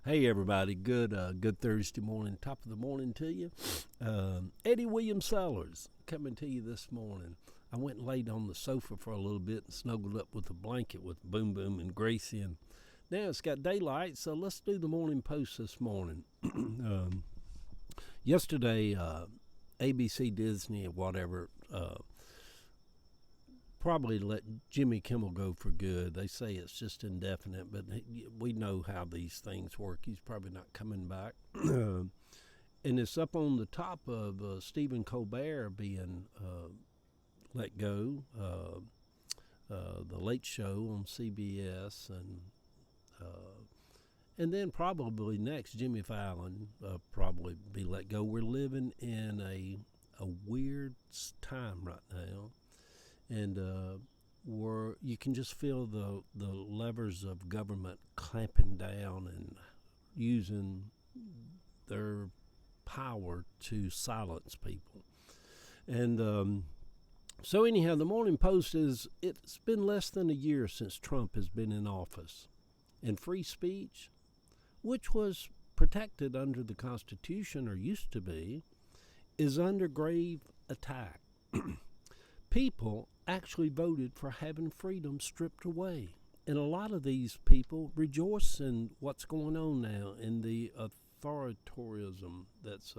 Hey everybody, good Thursday morning, top of the morning to you. Eddie William Sellers coming to you this morning. I went and laid on the sofa for a little bit and snuggled up with a blanket with Boom Boom and Gracie. And now it's got daylight, so let's do the morning post this morning. Yesterday, ABC, Disney, or whatever, probably let Jimmy Kimmel go for good. They say it's just indefinite, but we know how these things work. He's probably not coming back. And it's up on the top of Stephen Colbert being let go, the Late Show on CBS, and then probably next Jimmy Fallon probably be let go. We're living in a weird time right now, and where you can just feel the levers of government clamping down and using their power to silence people. And so anyhow, the Morning Post it's been less than a year since Trump has been in office, and free speech, which was protected under the Constitution or used to be, is under grave attack. People actually voted for having freedom stripped away. And a lot of these people rejoice in what's going on now in the authoritarianism that's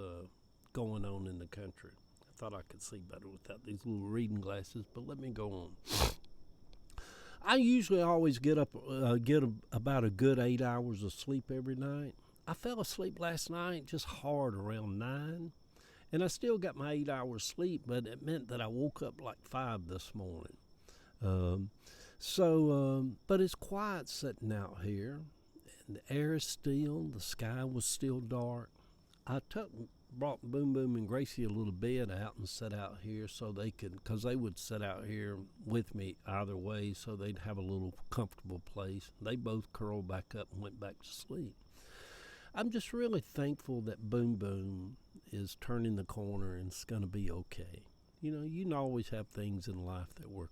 going on in the country. I thought I could see better without these little reading glasses, but let me go on. I usually always get about a good 8 hours of sleep every night. I fell asleep last night just hard around 9. And I still got my 8 hours sleep, but it meant that I woke up like 5 this morning. But it's quiet sitting out here, and the air is still, the sky was still dark. I brought Boom Boom and Gracie a little bed out and set out here so they could, because they would sit out here with me either way, so they'd have a little comfortable place. They both curled back up and went back to sleep. I'm just really thankful that Boom Boom is turning the corner and it's going to be okay. You know, you can always have things in life that we're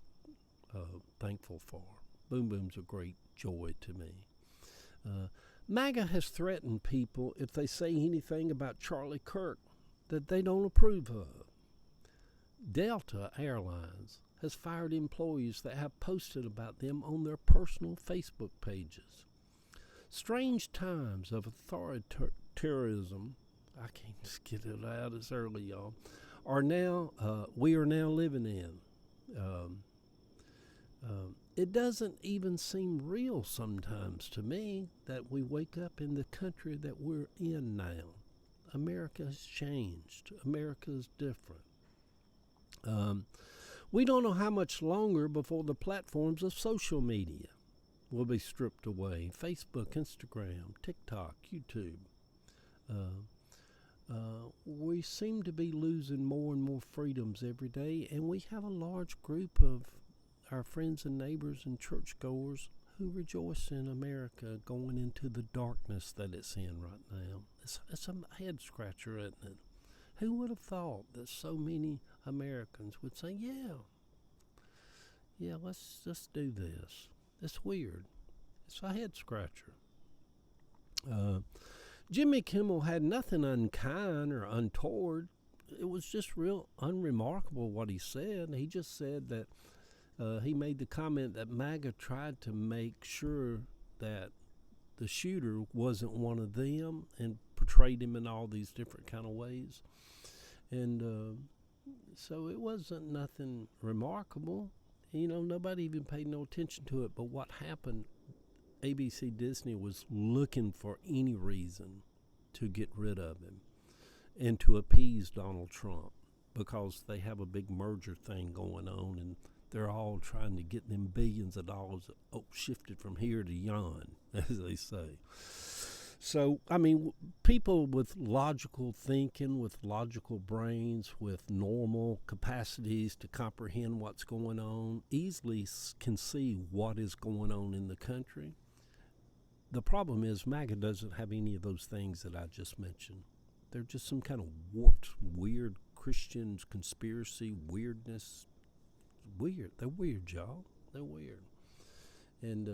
thankful for. Boom Boom's a great joy to me. MAGA has threatened people if they say anything about Charlie Kirk that they don't approve of. Delta Airlines has fired employees that have posted about them on their personal Facebook pages. Strange times of authoritarianism, I can't just get it out, it's early, y'all, we are now living in. It doesn't even seem real sometimes to me that we wake up in the country that we're in now. America has changed. America is different. We don't know how much longer before the platforms of social media will be stripped away. Facebook, Instagram, TikTok, YouTube. We seem to be losing more and more freedoms every day, and we have a large group of our friends and neighbors and churchgoers who rejoice in America going into the darkness that it's in right now. It's a head scratcher, isn't it? Who would have thought that so many Americans would say, yeah, let's just do this. It's weird. It's a head scratcher. Jimmy Kimmel had nothing unkind or untoward. It was just real unremarkable what he said. He just said that he made the comment that MAGA tried to make sure that the shooter wasn't one of them and portrayed him in all these different kind of ways. And so it wasn't nothing remarkable. You know, nobody even paid no attention to it. But what happened, ABC Disney was looking for any reason to get rid of him and to appease Donald Trump because they have a big merger thing going on, and they're all trying to get them billions of dollars shifted from here to yon, as they say. So, I mean, people with logical thinking, with logical brains, with normal capacities to comprehend what's going on, easily can see what is going on in the country. The problem is MAGA doesn't have any of those things that I just mentioned. They're just some kind of warped, weird Christian conspiracy weirdness. Weird. They're weird, y'all. They're weird. And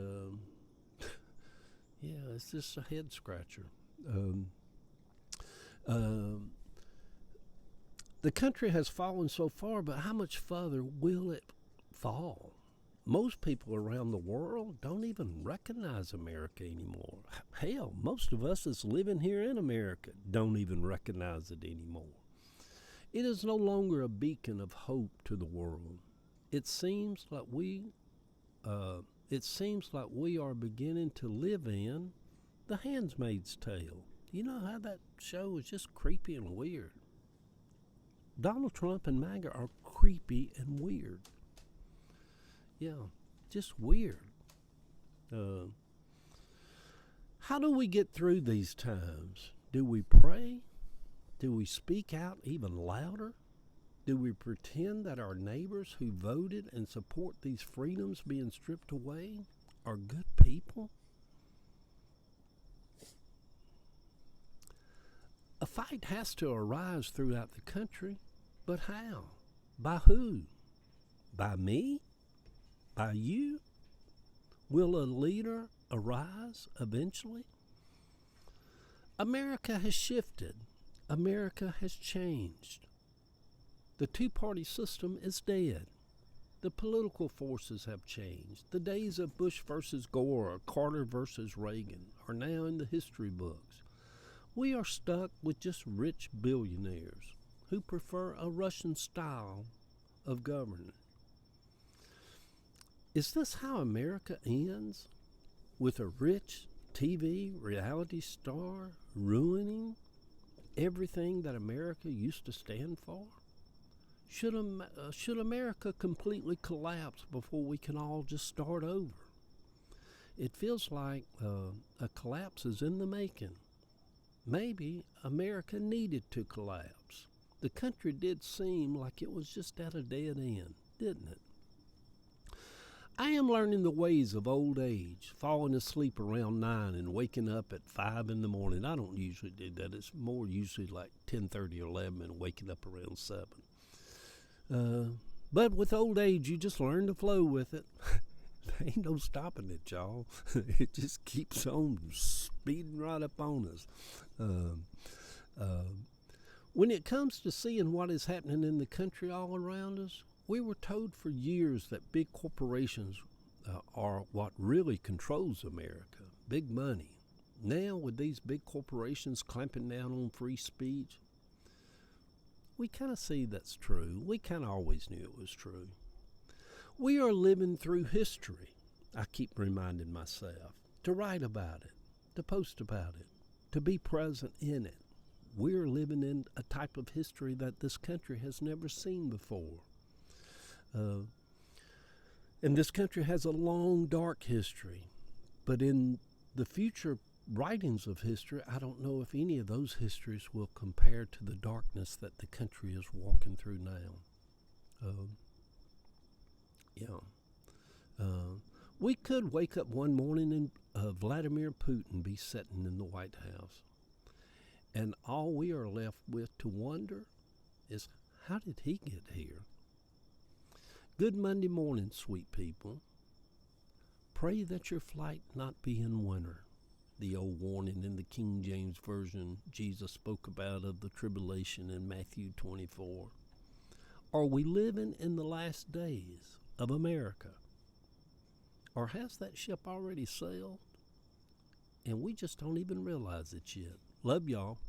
Yeah, it's just a head scratcher. Um, um, the country has fallen so far, but how much further will it fall? Most people around the world don't even recognize America anymore. Hell, most of us that's living here in America don't even recognize it anymore. It is no longer a beacon of hope to the world. It seems like we uh, it seems like we are beginning to live in The Handmaid's Tale. You know how that show is just creepy and weird. Donald Trump and MAGA are creepy and weird. Yeah, just weird. Uh, how do we get through these times? Do we pray? Do we speak out even louder? Do we pretend that our neighbors who voted and support these freedoms being stripped away are good people? A fight has to arise throughout the country, but how? By who? By me? By you? Will a leader arise eventually? America has shifted. America has changed. The two-party system is dead. The political forces have changed. The days of Bush versus Gore or Carter versus Reagan are now in the history books. We are stuck with just rich billionaires who prefer a Russian style of government. Is this how America ends? With a rich TV reality star ruining everything that America used to stand for? Should America completely collapse before we can all just start over? It feels like a collapse is in the making. Maybe America needed to collapse. The country did seem like it was just at a dead end, didn't it? I am learning the ways of old age, falling asleep around 9 and waking up at 5 in the morning. I don't usually do that. It's more usually like 10:30 or 11 and waking up around 7. But with old age, you just learn to flow with it. There ain't no stopping it, y'all. It just keeps on speeding right up on us. Um, um, when it comes to seeing what is happening in the country all around us, we were told for years that big corporations are what really controls America, big money. Now, with these big corporations clamping down on free speech, we kind of see that's true. We kind of always knew it was true. We are living through history, I keep reminding myself, to write about it, to post about it, to be present in it. We're living in a type of history that this country has never seen before. Uh, and this country has a long, dark history. But in the future writings of history, I don't know if any of those histories will compare to the darkness that the country is walking through now. Uh, yeah. Uh, we could wake up one morning and Vladimir Putin be sitting in the White House. And all we are left with to wonder is, how did he get here? Good Monday morning, sweet people. Pray that your flight not be in winter. The old warning in the King James Version Jesus spoke about of the tribulation in Matthew 24. Are we living in the last days of America? Or has that ship already sailed? And we just don't even realize it yet. Love y'all.